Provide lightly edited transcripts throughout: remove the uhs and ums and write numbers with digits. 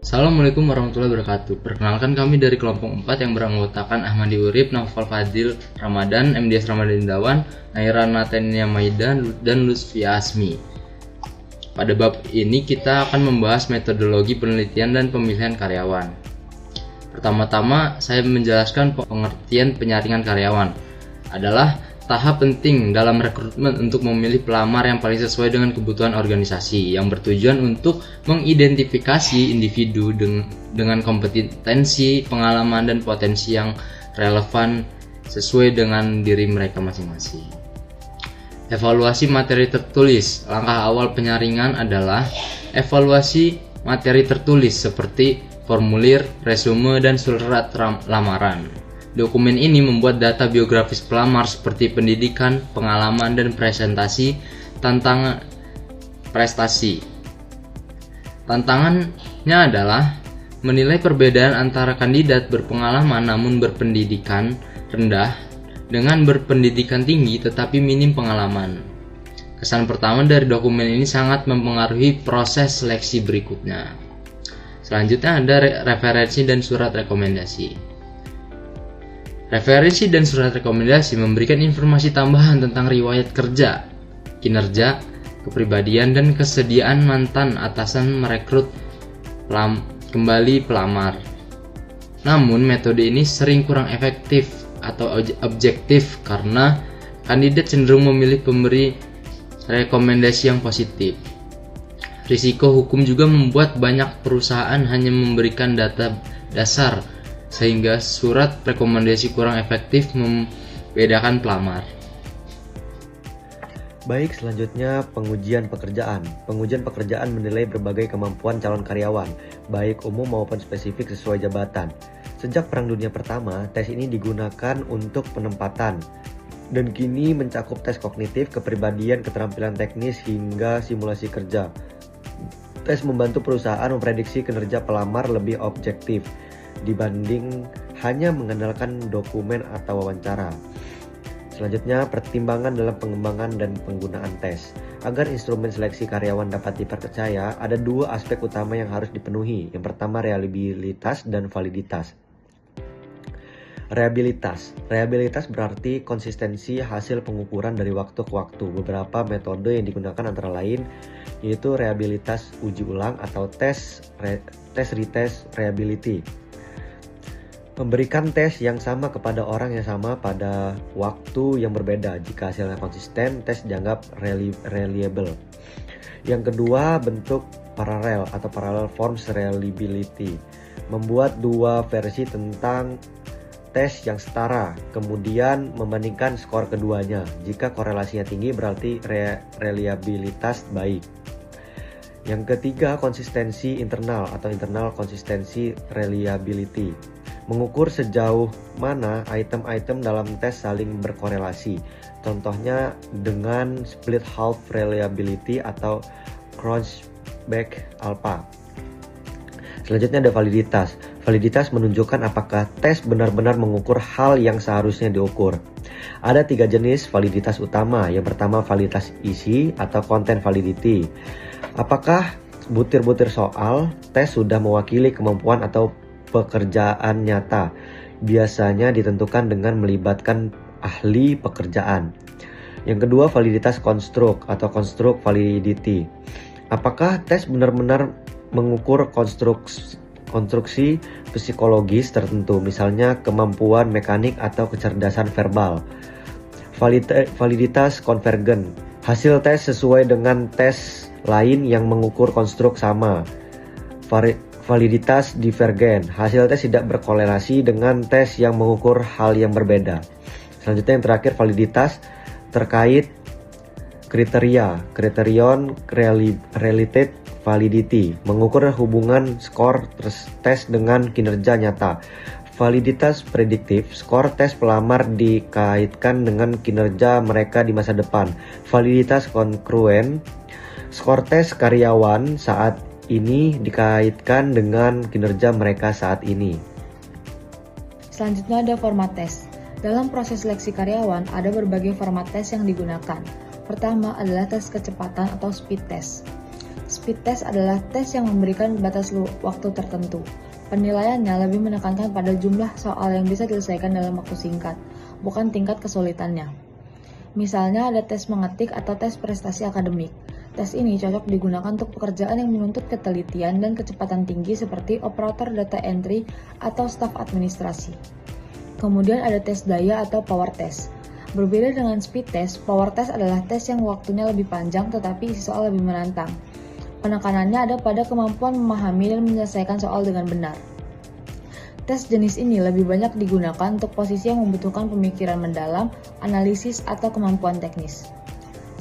Assalamualaikum warahmatullahi wabarakatuh. Perkenalkan, kami dari kelompok 4 yang beranggotakan Ahmadi Urip, Naufal Fadil Ramadan, MDs Ramadan Dawan, Naira Natania Maida, dan Lutfi Asmi. Pada bab ini kita akan membahas metodologi penelitian dan pemilihan karyawan. Pertama-tama saya menjelaskan pengertian penyaringan karyawan adalah tahap penting dalam rekrutmen untuk memilih pelamar yang paling sesuai dengan kebutuhan organisasi, yang bertujuan untuk mengidentifikasi individu dengan kompetensi, pengalaman, dan potensi yang relevan sesuai dengan diri mereka masing-masing. Evaluasi materi tertulis. Langkah awal penyaringan adalah evaluasi materi tertulis seperti formulir, resume, dan surat lamaran. Dokumen ini membuat data biografis pelamar seperti pendidikan, pengalaman, dan presentasi tantangan prestasi. Tantangannya adalah menilai perbedaan antara kandidat berpengalaman namun berpendidikan rendah dengan berpendidikan tinggi tetapi minim pengalaman. Kesan pertama dari dokumen ini sangat mempengaruhi proses seleksi berikutnya. Selanjutnya ada referensi dan surat rekomendasi. Referensi dan surat rekomendasi memberikan informasi tambahan tentang riwayat kerja, kinerja, kepribadian, dan kesediaan mantan atasan merekrut kembali pelamar. Namun metode ini sering kurang efektif atau objektif karena kandidat cenderung memilih pemberi rekomendasi yang positif. Risiko hukum juga membuat banyak perusahaan hanya memberikan data dasar sehingga surat rekomendasi kurang efektif membedakan pelamar. Baik, selanjutnya pengujian pekerjaan. Pengujian pekerjaan menilai berbagai kemampuan calon karyawan, baik umum maupun spesifik sesuai jabatan. Sejak Perang Dunia Pertama, tes ini digunakan untuk penempatan dan kini mencakup tes kognitif, kepribadian, keterampilan teknis, hingga simulasi kerja. Tes membantu perusahaan memprediksi kinerja pelamar lebih objektif dibanding hanya mengandalkan dokumen atau wawancara. Selanjutnya, pertimbangan dalam pengembangan dan penggunaan tes. Agar instrumen seleksi karyawan dapat dipercaya, ada dua aspek utama yang harus dipenuhi. Yang pertama, reliabilitas dan validitas. Reliabilitas berarti konsistensi hasil pengukuran dari waktu ke waktu. Beberapa metode yang digunakan antara lain yaitu reliabilitas uji ulang atau tes retest reliability. Memberikan tes yang sama kepada orang yang sama pada waktu yang berbeda. Jika hasilnya konsisten, tes dianggap reliable. Yang kedua, bentuk paralel atau parallel forms reliability. Membuat dua versi tentang tes yang setara, kemudian membandingkan skor keduanya. Jika korelasinya tinggi berarti reliabilitas baik. Yang ketiga, konsistensi internal atau internal konsistensi reliability. Mengukur sejauh mana item-item dalam tes saling berkorelasi. Contohnya dengan split half reliability atau Cronchback alpha. Selanjutnya ada validitas. Validitas menunjukkan apakah tes benar-benar mengukur hal yang seharusnya diukur. Ada 3 jenis validitas utama. Yang pertama, validitas isi atau content validity. Apakah butir-butir soal tes sudah mewakili kemampuan atau pekerjaan nyata? Biasanya ditentukan dengan melibatkan ahli pekerjaan. Yang kedua, validitas konstruk atau construct validity. Apakah tes benar-benar mengukur konstruksi psikologis tertentu, misalnya kemampuan mekanik atau kecerdasan verbal. Validitas konvergen. Hasil tes sesuai dengan tes lain yang mengukur konstruk sama. Validitas divergen. Hasil tes tidak berkorelasi dengan tes yang mengukur hal yang berbeda. Selanjutnya yang terakhir, validitas terkait kriteria. Criterion related validity. Mengukur hubungan skor tes dengan kinerja nyata. Validitas prediktif. Skor tes pelamar dikaitkan dengan kinerja mereka di masa depan. Validitas kongruen. Skor tes karyawan saat ini dikaitkan dengan kinerja mereka saat ini. Selanjutnya ada format tes. Dalam proses seleksi karyawan ada berbagai format tes yang digunakan. Pertama adalah tes kecepatan atau speed test. Speed test adalah tes yang memberikan batas waktu tertentu. Penilaiannya lebih menekankan pada jumlah soal yang bisa diselesaikan dalam waktu singkat, bukan tingkat kesulitannya. Misalnya ada tes mengetik atau tes prestasi akademik. Tes ini cocok digunakan untuk pekerjaan yang menuntut ketelitian dan kecepatan tinggi seperti operator data entry atau staf administrasi. Kemudian ada tes daya atau power test. Berbeda dengan speed test, power test adalah tes yang waktunya lebih panjang tetapi isi soal lebih menantang. Penekanannya ada pada kemampuan memahami dan menyelesaikan soal dengan benar. Tes jenis ini lebih banyak digunakan untuk posisi yang membutuhkan pemikiran mendalam, analisis, atau kemampuan teknis.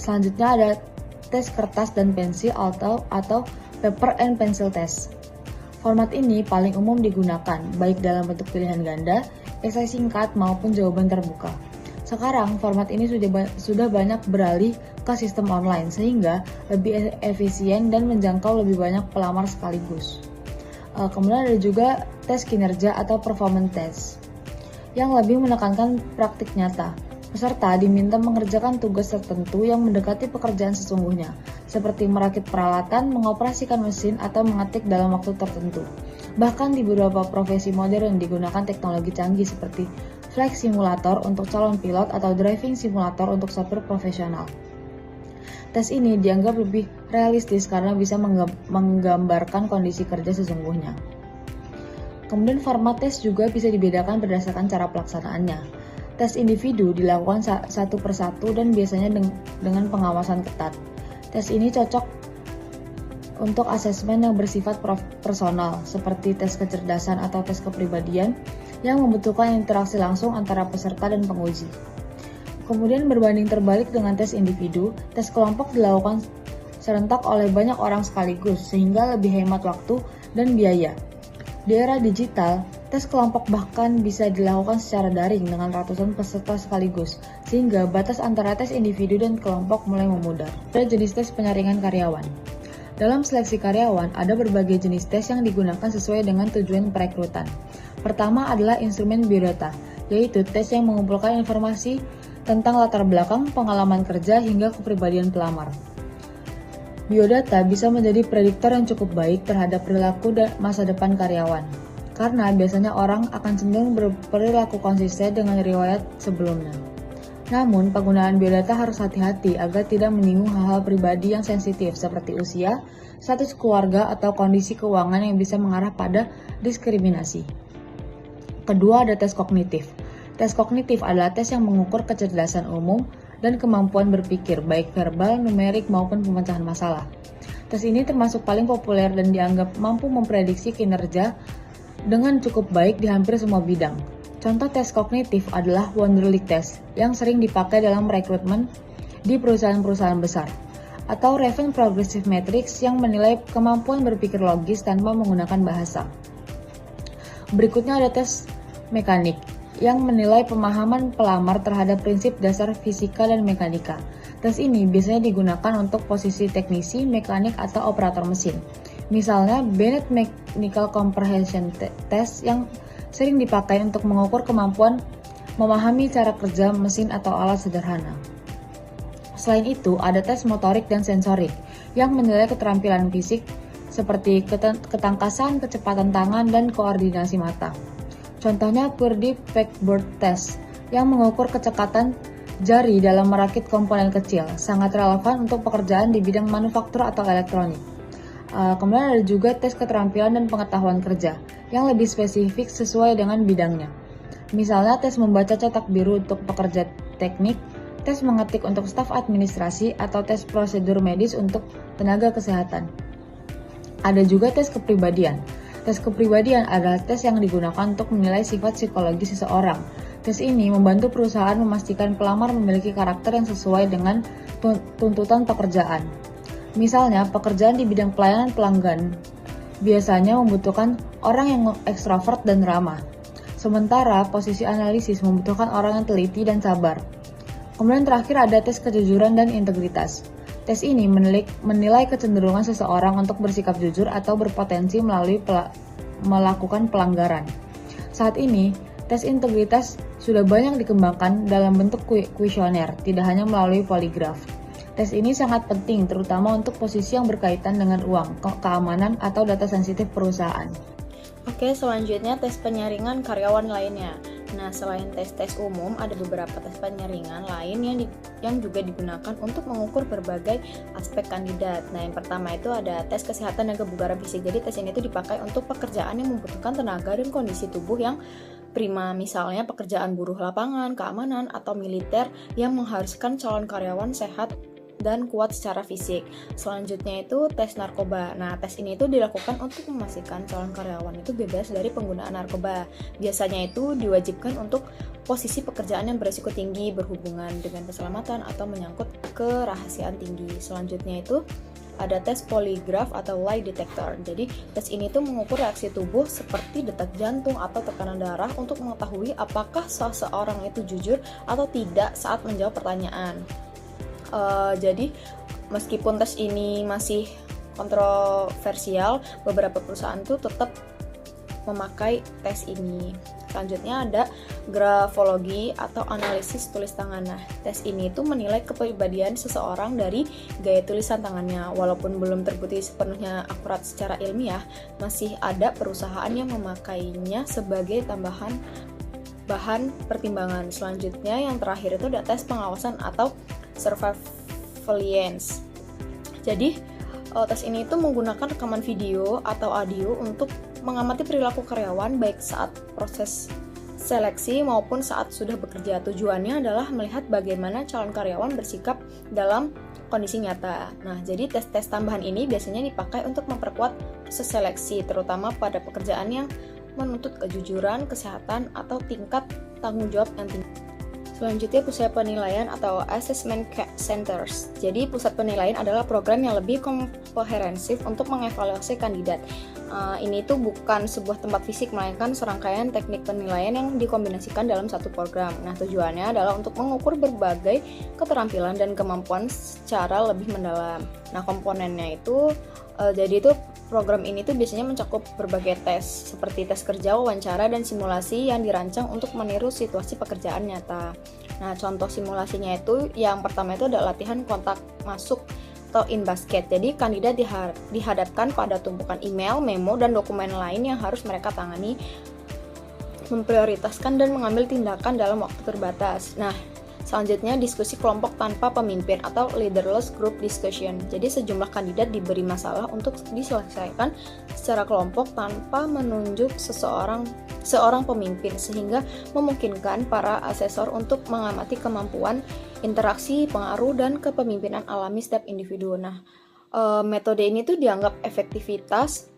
Selanjutnya ada tes kertas dan pensil atau paper and pencil test. Format ini paling umum digunakan, baik dalam bentuk pilihan ganda, esai singkat, maupun jawaban terbuka. Sekarang, format ini sudah banyak beralih ke sistem online, sehingga lebih efisien dan menjangkau lebih banyak pelamar sekaligus. Kemudian ada juga tes kinerja atau performance test, yang lebih menekankan praktik nyata. Peserta diminta mengerjakan tugas tertentu yang mendekati pekerjaan sesungguhnya, seperti merakit peralatan, mengoperasikan mesin, atau mengetik dalam waktu tertentu. Bahkan di beberapa profesi modern digunakan teknologi canggih seperti flight simulator untuk calon pilot atau driving simulator untuk sopir profesional. Tes ini dianggap lebih realistis karena bisa menggambarkan kondisi kerja sesungguhnya. Kemudian format tes juga bisa dibedakan berdasarkan cara pelaksanaannya. Tes individu dilakukan satu persatu dan biasanya dengan pengawasan ketat. Tes ini cocok untuk asesmen yang bersifat personal, seperti tes kecerdasan atau tes kepribadian, yang membutuhkan interaksi langsung antara peserta dan penguji. Kemudian berbanding terbalik dengan tes individu, tes kelompok dilakukan serentak oleh banyak orang sekaligus sehingga lebih hemat waktu dan biaya. Di era digital, tes kelompok bahkan bisa dilakukan secara daring dengan ratusan peserta sekaligus, sehingga batas antara tes individu dan kelompok mulai memudar. Ada jenis tes penyaringan karyawan. Dalam seleksi karyawan, ada berbagai jenis tes yang digunakan sesuai dengan tujuan perekrutan. Pertama adalah instrumen biodata, yaitu tes yang mengumpulkan informasi tentang latar belakang, pengalaman kerja, hingga kepribadian pelamar. Biodata bisa menjadi prediktor yang cukup baik terhadap perilaku dan masa depan karyawan, karena biasanya orang akan cenderung berperilaku konsisten dengan riwayat sebelumnya. Namun, penggunaan biodata harus hati-hati agar tidak menyinggung hal-hal pribadi yang sensitif seperti usia, status keluarga, atau kondisi keuangan yang bisa mengarah pada diskriminasi. Kedua, ada tes kognitif. Tes kognitif adalah tes yang mengukur kecerdasan umum dan kemampuan berpikir, baik verbal, numerik, maupun pemecahan masalah. Tes ini termasuk paling populer dan dianggap mampu memprediksi kinerja dengan cukup baik di hampir semua bidang. Contoh tes kognitif adalah Wonderlic Test yang sering dipakai dalam rekrutmen di perusahaan-perusahaan besar, atau Raven Progressive Matrix yang menilai kemampuan berpikir logis tanpa menggunakan bahasa. Berikutnya ada tes mekanik yang menilai pemahaman pelamar terhadap prinsip dasar fisika dan mekanika. Tes ini biasanya digunakan untuk posisi teknisi, mekanik, atau operator mesin. Misalnya, Bennett Mechanical Comprehension Test yang sering dipakai untuk mengukur kemampuan memahami cara kerja mesin atau alat sederhana. Selain itu, ada tes motorik dan sensorik yang menilai keterampilan fisik seperti ketangkasan, kecepatan tangan, dan koordinasi mata. Contohnya Purdy Pegboard Test yang mengukur kecepatan jari dalam merakit komponen kecil, sangat relevan untuk pekerjaan di bidang manufaktur atau elektronik. Kemudian ada juga tes keterampilan dan pengetahuan kerja yang lebih spesifik sesuai dengan bidangnya. Misalnya tes membaca cetak biru untuk pekerja teknik, tes mengetik untuk staf administrasi, atau tes prosedur medis untuk tenaga kesehatan. Ada juga tes kepribadian. Tes kepribadian adalah tes yang digunakan untuk menilai sifat psikologis seseorang. Tes ini membantu perusahaan memastikan pelamar memiliki karakter yang sesuai dengan tuntutan pekerjaan. Misalnya, pekerjaan di bidang pelayanan pelanggan biasanya membutuhkan orang yang ekstrovert dan ramah. Sementara, posisi analisis membutuhkan orang yang teliti dan sabar. Kemudian terakhir ada tes kejujuran dan integritas. Tes ini menilai kecenderungan seseorang untuk bersikap jujur atau berpotensi melakukan pelanggaran. Saat ini, tes integritas sudah banyak dikembangkan dalam bentuk kuesioner, tidak hanya melalui poligraf. Tes ini sangat penting, terutama untuk posisi yang berkaitan dengan uang, keamanan, atau data sensitif perusahaan. Oke, selanjutnya tes penyaringan karyawan lainnya. Nah, selain tes-tes umum, ada beberapa tes penyaringan lain yang juga digunakan untuk mengukur berbagai aspek kandidat. Nah, yang pertama itu ada tes kesehatan dan kebugaran fisik. Jadi, tes ini tuh dipakai untuk pekerjaan yang membutuhkan tenaga dan kondisi tubuh yang prima, misalnya pekerjaan buruh lapangan, keamanan, atau militer yang mengharuskan calon karyawan sehat dan kuat secara fisik. Selanjutnya itu tes narkoba. Nah, tes ini itu dilakukan untuk memastikan calon karyawan itu bebas dari penggunaan narkoba. Biasanya itu diwajibkan untuk posisi pekerjaan yang berisiko tinggi, berhubungan dengan keselamatan, atau menyangkut kerahasiaan tinggi. Selanjutnya itu ada tes poligraf atau lie detector. Jadi, tes ini tuh mengukur reaksi tubuh seperti detak jantung atau tekanan darah untuk mengetahui apakah seseorang itu jujur atau tidak saat menjawab pertanyaan. Jadi meskipun tes ini masih kontroversial, beberapa perusahaan tuh tetap memakai tes ini. Selanjutnya ada grafologi atau analisis tulis tangan. Nah, tes ini tuh menilai kepribadian seseorang dari gaya tulisan tangannya. Walaupun belum terbukti sepenuhnya akurat secara ilmiah, masih ada perusahaan yang memakainya sebagai tambahan bahan pertimbangan. Selanjutnya yang terakhir itu ada tes pengawasan atau surveillance. Jadi tes ini itu menggunakan rekaman video atau audio untuk mengamati perilaku karyawan baik saat proses seleksi maupun saat sudah bekerja. Tujuannya adalah melihat bagaimana calon karyawan bersikap dalam kondisi nyata. Nah, jadi tes-tes tambahan ini biasanya dipakai untuk memperkuat proses seleksi, terutama pada pekerjaan yang menuntut kejujuran, kesehatan, atau tingkat tanggung jawab yang tinggi. Selanjutnya pusat penilaian atau assessment centers. Jadi pusat penilaian adalah program yang lebih komprehensif untuk mengevaluasi kandidat. Ini tuh bukan sebuah tempat fisik, melainkan serangkaian teknik penilaian yang dikombinasikan dalam satu program. Nah, tujuannya adalah untuk mengukur berbagai keterampilan dan kemampuan secara lebih mendalam. Nah, komponennya itu jadi itu program ini tuh biasanya mencakup berbagai tes seperti tes kerja, wawancara, dan simulasi yang dirancang untuk meniru situasi pekerjaan nyata. Nah, contoh simulasinya itu yang pertama itu adalah latihan kontak masuk atau in basket. Jadi kandidat dihadapkan pada tumpukan email, memo, dan dokumen lain yang harus mereka tangani, memprioritaskan dan mengambil tindakan dalam waktu terbatas. Nah, selanjutnya diskusi kelompok tanpa pemimpin atau leaderless group discussion. Jadi sejumlah kandidat diberi masalah untuk diselesaikan secara kelompok tanpa menunjuk seorang pemimpin, sehingga memungkinkan para asesor untuk mengamati kemampuan interaksi, pengaruh, dan kepemimpinan alami setiap individu. Nah, metode ini tuh dianggap efektivitas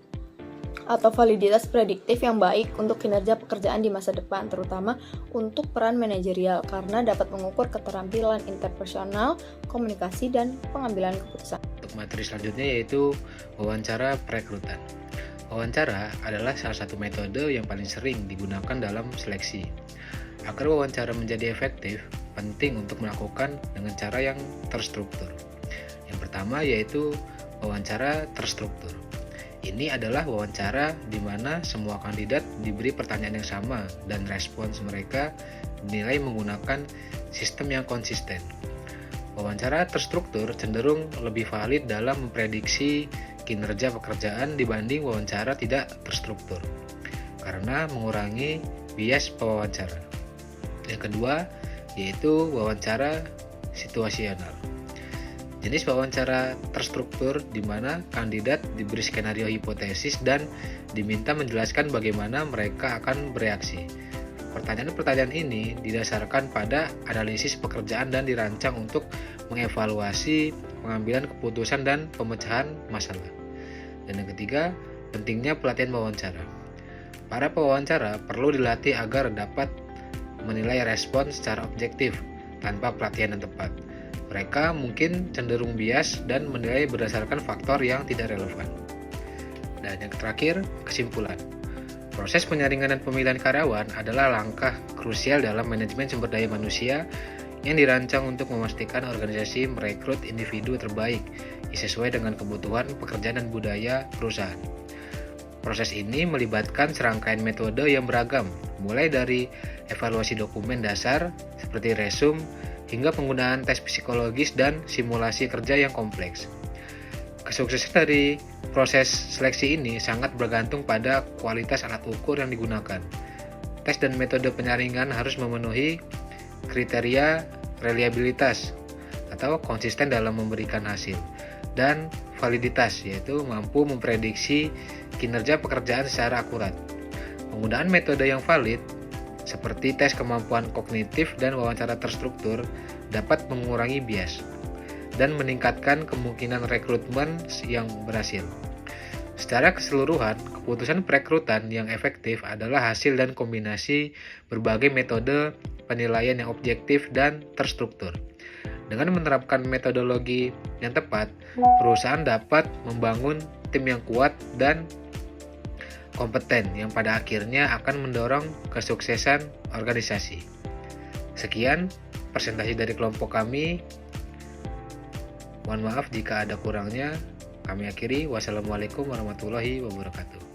atau validitas prediktif yang baik untuk kinerja pekerjaan di masa depan, terutama untuk peran manajerial karena dapat mengukur keterampilan interpersonal, komunikasi, dan pengambilan keputusan. Untuk materi selanjutnya yaitu wawancara perekrutan. Wawancara adalah salah satu metode yang paling sering digunakan dalam seleksi. Agar wawancara menjadi efektif, penting untuk melakukan dengan cara yang terstruktur. Yang pertama yaitu wawancara terstruktur. Ini adalah wawancara di mana semua kandidat diberi pertanyaan yang sama dan respons mereka dinilai menggunakan sistem yang konsisten. Wawancara terstruktur cenderung lebih valid dalam memprediksi kinerja pekerjaan dibanding wawancara tidak terstruktur, karena mengurangi bias pewawancara. Yang kedua, yaitu wawancara situasional. Jenis wawancara terstruktur di mana kandidat diberi skenario hipotesis dan diminta menjelaskan bagaimana mereka akan bereaksi. Pertanyaan-pertanyaan ini didasarkan pada analisis pekerjaan dan dirancang untuk mengevaluasi pengambilan keputusan dan pemecahan masalah. Dan yang ketiga, pentingnya pelatihan wawancara. Para pewawancara perlu dilatih agar dapat menilai respon secara objektif tanpa pelatihan yang tepat. Mereka mungkin cenderung bias dan menilai berdasarkan faktor yang tidak relevan. Dan yang terakhir, kesimpulan. Proses penyaringan dan pemilihan karyawan adalah langkah krusial dalam manajemen sumber daya manusia yang dirancang untuk memastikan organisasi merekrut individu terbaik sesuai dengan kebutuhan pekerjaan dan budaya perusahaan. Proses ini melibatkan serangkaian metode yang beragam, mulai dari evaluasi dokumen dasar seperti resume, hingga penggunaan tes psikologis dan simulasi kerja yang kompleks. Kesuksesan dari proses seleksi ini sangat bergantung pada kualitas alat ukur yang digunakan. Tes dan metode penyaringan harus memenuhi kriteria reliabilitas atau konsisten dalam memberikan hasil, dan validitas, yaitu mampu memprediksi kinerja pekerjaan secara akurat. Penggunaan metode yang valid seperti tes kemampuan kognitif dan wawancara terstruktur dapat mengurangi bias dan meningkatkan kemungkinan rekrutmen yang berhasil. Secara keseluruhan, keputusan perekrutan yang efektif adalah hasil dan kombinasi berbagai metode penilaian yang objektif dan terstruktur. Dengan menerapkan metodologi yang tepat, perusahaan dapat membangun tim yang kuat dan kompeten yang pada akhirnya akan mendorong kesuksesan organisasi. Sekian presentasi dari kelompok kami. Mohon maaf jika ada kurangnya. Kami akhiri. Wassalamualaikum warahmatullahi wabarakatuh.